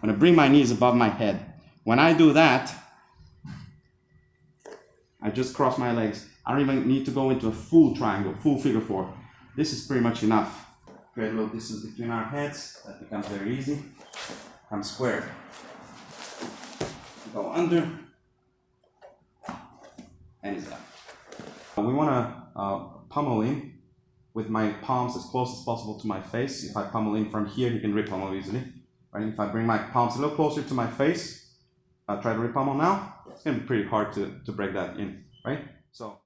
I'm gonna bring my knees above my head. When I do that, I just cross my legs. I don't even need to go into a full triangle, full figure four. This is pretty much enough. Create a little distance between our heads. That becomes very easy. Come square. Go under. And it's done. We want to pummel in with my palms as close as possible to my face. If I pummel in from here, you can re-pummel easily. Right? If I bring my palms a little closer to my face, I try to re-pummel now, it's going to be pretty hard to break that in, right? So,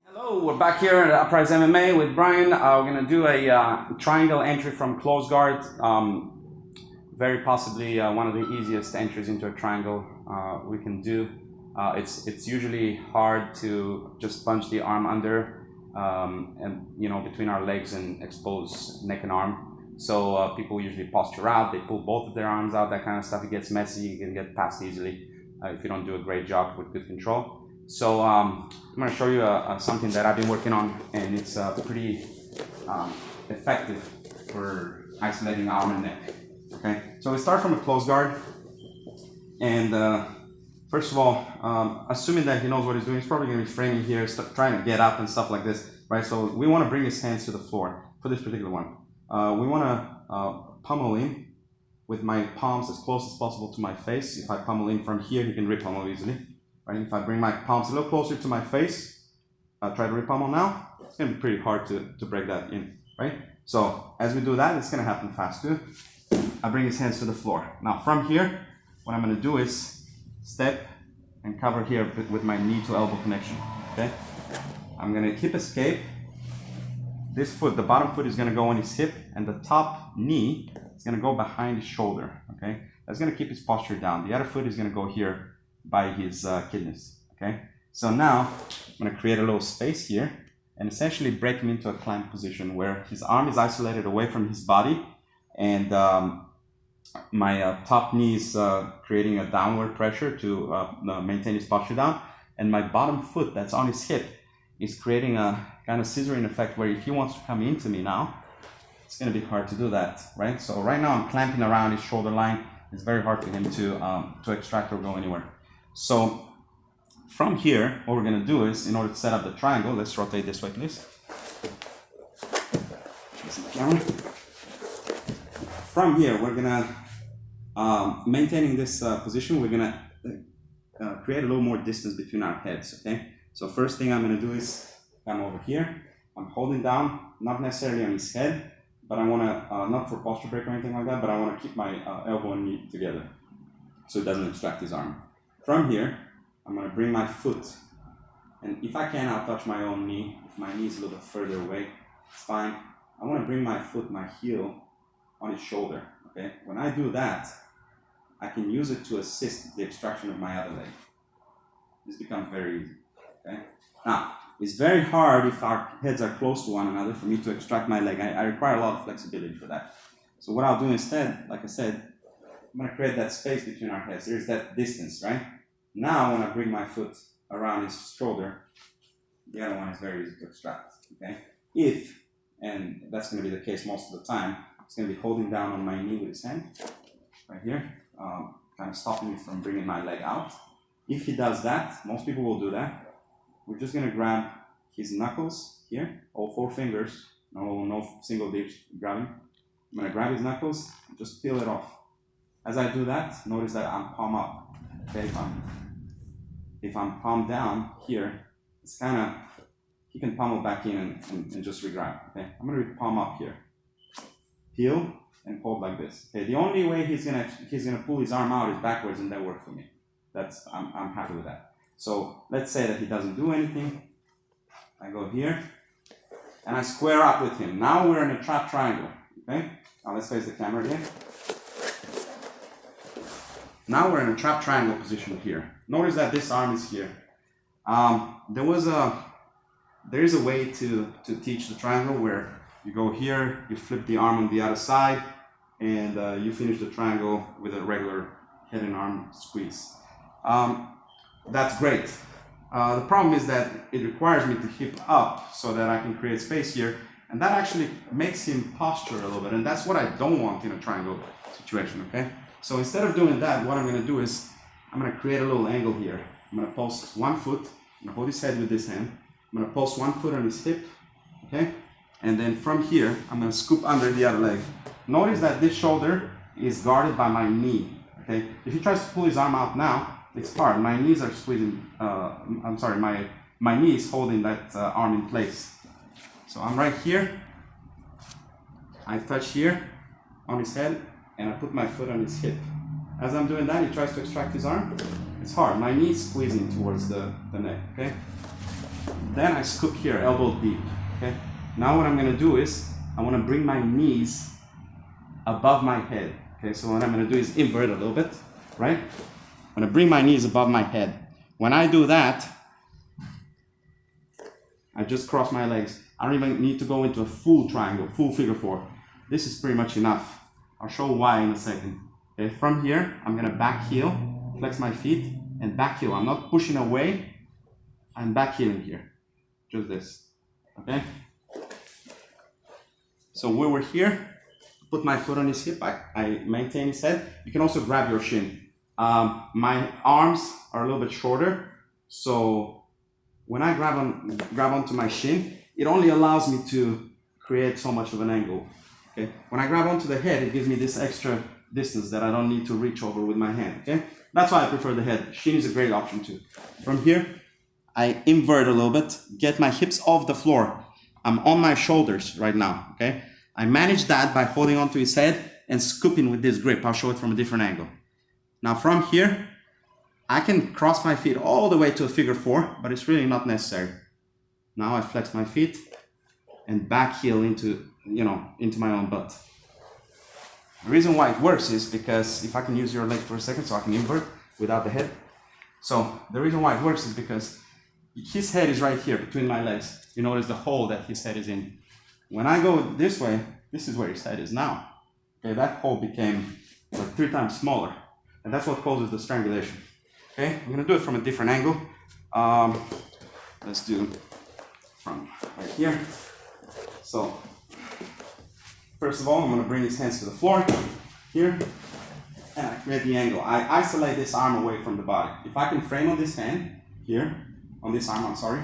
hello, we're back here at Uprise MMA with Brian. We're going to do a triangle entry from close guard. Very possibly one of the easiest entries into a triangle we can do. It's usually hard to just punch the arm under and between our legs and expose neck and arm. So people usually posture out, they pull both of their arms out, that kind of stuff. It gets messy, you can get past easily if you don't do a great job with good control. So I'm going to show you something that I've been working on, and it's pretty effective for isolating arm and neck. Okay, so we start from a close guard, and first of all, assuming that he knows what he's doing, he's probably going to be framing here, trying to get up and stuff like this, right? So we want to bring his hands to the floor for this particular one. We want to pummel in with my palms as close as possible to my face. If I pummel in from here, you can re-pummel easily. Right? If I bring my palms a little closer to my face, try to re-pummel now, it's going to be pretty hard to break that in, right? So as we do that, it's going to happen fast too. I bring his hands to the floor. Now from here, what I'm going to do is step and cover here with my knee to elbow connection, okay? I'm going to hip escape. This foot, the bottom foot is going to go on his hip, and the top knee is going to go behind his shoulder, okay? That's going to keep his posture down. The other foot is going to go here by his kidneys, okay? So now I'm going to create a little space here and essentially break him into a clamp position where his arm is isolated away from his body, and my top knee is creating a downward pressure to maintain his posture down, and my bottom foot that's on his hip is creating a kind of scissoring effect where if he wants to come into me now, it's going to be hard to do that, right? So right now I'm clamping around his shoulder line. It's very hard for him to extract or go anywhere. So from here, what we're going to do is, in order to set up the triangle, let's rotate this way, please. From here, we're going to, maintaining this position, we're going to create a little more distance between our heads, okay? So first thing I'm going to do is come over here. I'm holding down, not necessarily on his head, but I want to, not for posture break or anything like that, but I want to keep my elbow and knee together so it doesn't extract his arm. From here, I'm going to bring my foot, and if I can, I'll touch my own knee. If my knee is a little bit further away, it's fine. I want to bring my foot, my heel, on his shoulder, okay? When I do that, I can use it to assist the extraction of my other leg. This becomes very easy. Okay. Now, it's very hard if our heads are close to one another for me to extract my leg. I require a lot of flexibility for that. So what I'll do instead, like I said, I'm going to create that space between our heads. There's that distance, right? Now, when I bring my foot around his shoulder, the other one is very easy to extract. Okay. If, and that's going to be the case most of the time, it's going to be holding down on my knee with his hand, right here, kind of stopping me from bringing my leg out. If he does that, most people will do that. We're just going to grab his knuckles here, all four fingers, no single digit grabbing. I'm going to grab his knuckles and just peel it off. As I do that, notice that I'm palm up. Okay, if I'm palm down here, it's kind of, he can pummel back in and just re-grab. Okay, I'm going to be palm up here. Peel and hold like this. Okay, the only way he's gonna pull his arm out is backwards, and that worked for me. I'm happy with that. So let's say that he doesn't do anything. I go here and I square up with him. Now we're in a trap triangle. Okay? Now let's face the camera again. Now we're in a trap triangle position here. Notice that this arm is here. There is a way to teach the triangle where you go here, you flip the arm on the other side, and you finish the triangle with a regular head and arm squeeze. That's great. The problem is that it requires me to hip up so that I can create space here, And that actually makes him posture a little bit, and that's what I don't want in a triangle situation, okay? So instead of doing that, what I'm gonna do is, I'm gonna create a little angle here. I'm gonna post one foot, I'm gonna hold his head with this hand, I'm gonna post one foot on his hip, okay? And then from here, I'm gonna scoop under the other leg. Notice that this shoulder is guarded by my knee, okay? If he tries to pull his arm out now, it's hard. My knees are squeezing, my knee is holding that arm in place. So I'm right here, I touch here on his head, and I put my foot on his hip. As I'm doing that, he tries to extract his arm. It's hard, my knee is squeezing towards the neck, okay? Then I scoop here, elbow deep, okay? Now what I'm gonna do is, I wanna bring my knees above my head. Okay, so what I'm gonna do is invert a little bit, right? I'm gonna bring my knees above my head. When I do that, I just cross my legs. I don't even need to go into a full triangle, full figure four. This is pretty much enough. I'll show why in a second. Okay, from here, I'm gonna back heel, flex my feet, and back heel. I'm not pushing away, I'm back heeling here. Just this, okay? So we were here, put my foot on his hip, I maintain his head. You can also grab your shin. My arms are a little bit shorter, so when I grab onto my shin, it only allows me to create so much of an angle. Okay? When I grab onto the head, it gives me this extra distance that I don't need to reach over with my hand. Okay? That's why I prefer the head. Shin is a great option too. From here, I invert a little bit, get my hips off the floor. I'm on my shoulders right now, okay? I manage that by holding onto his head and scooping with this grip. I'll show it from a different angle. Now from here, I can cross my feet all the way to a figure four, but it's really not necessary. Now I flex my feet and back heel into my own butt. The reason why it works is because, if I can use your leg for a second so I can invert without the head. So the reason why it works is because his head is right here between my legs. You notice the hole that his head is in. When I go this way, this is where his head is now. Okay, that hole became like 3 times smaller. And that's what causes the strangulation. Okay, I'm gonna do it from a different angle. Let's do from right here. So, first of all, I'm gonna bring his hands to the floor, here, and I create the angle. I isolate this arm away from the body. If I can frame on this hand, here, on this arm, I'm sorry,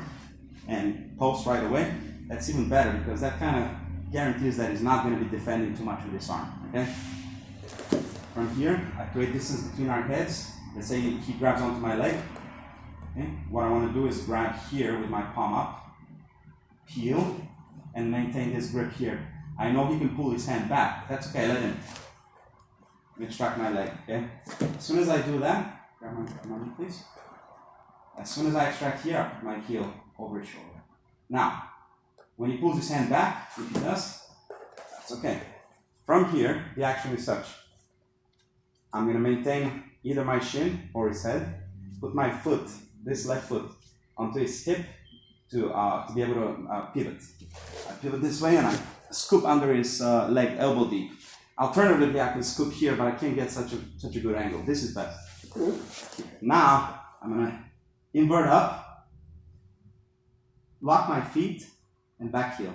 and post right away, that's even better because that kind of guarantees that he's not going to be defending too much with this arm, okay? From here, I create distance between our heads. Let's say he grabs onto my leg, okay? What I want to do is grab here with my palm up, peel, and maintain this grip here. I know he can pull his hand back. That's okay, let him. Extract my leg, okay? As soon as I do that, grab my knee, please. As soon as I extract here, I put my heel over his shoulder. Now, when he pulls his hand back, if he does, that's okay. From here, the action is such. I'm going to maintain either my shin or his head, put my foot, this left foot, onto his hip to be able to pivot. I pivot this way and I scoop under his leg, elbow deep. Alternatively, I can scoop here, but I can't get such a good angle. This is best. Now, I'm going to invert up, lock my feet, and back heel.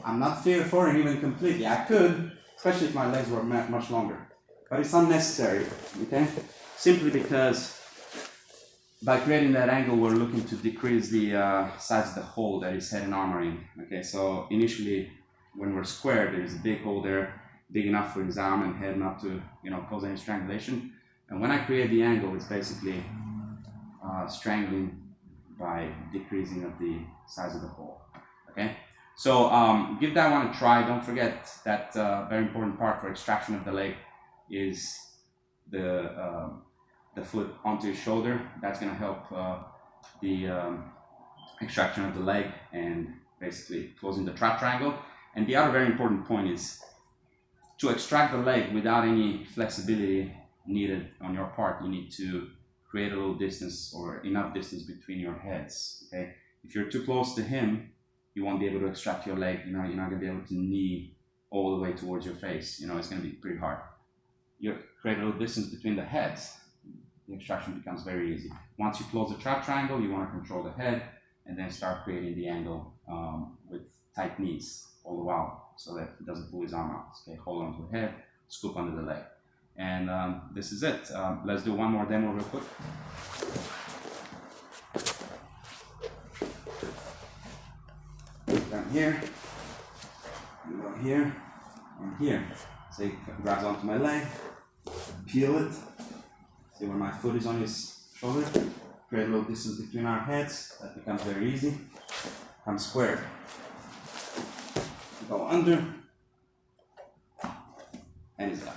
I'm not figure fouring even completely. I could, especially if my legs were much longer. But it's unnecessary, okay? Simply because by creating that angle, we're looking to decrease the size of the hole that his head and arm are in. Okay, so initially, when we're square, there's a big hole there, big enough for his arm and head not to, cause any strangulation. And when I create the angle, it's basically strangling by decreasing of the size of the hole. Okay, so give that one a try. Don't forget that very important part for extraction of the leg is the foot onto his shoulder. That's going to help the extraction of the leg and basically closing the trap triangle. And the other very important point is to extract the leg without any flexibility needed on your part. You need to create a little distance or enough distance between your heads. Okay, if you're too close to him, you won't be able to extract your leg. You're not going to be able to knee all the way towards your face. It's going to be pretty hard. You create a little distance between the heads, the extraction becomes very easy. Once you close the trap triangle, you want to control the head and then start creating the angle with tight knees all the while so that he doesn't pull his arm out. Okay, hold on to the head, scoop under the leg. And this is it. Let's do one more demo real quick. Down here, you go here, and here. So he grabs onto my leg, peel it, see where my foot is on his shoulder, create a little distance between our heads, that becomes very easy. Come square. Go under, and he's done.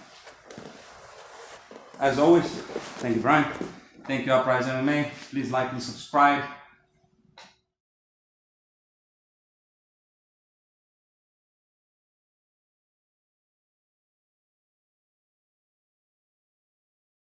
As always, thank you, Brian. Thank you, Uprise MMA. Please like and subscribe.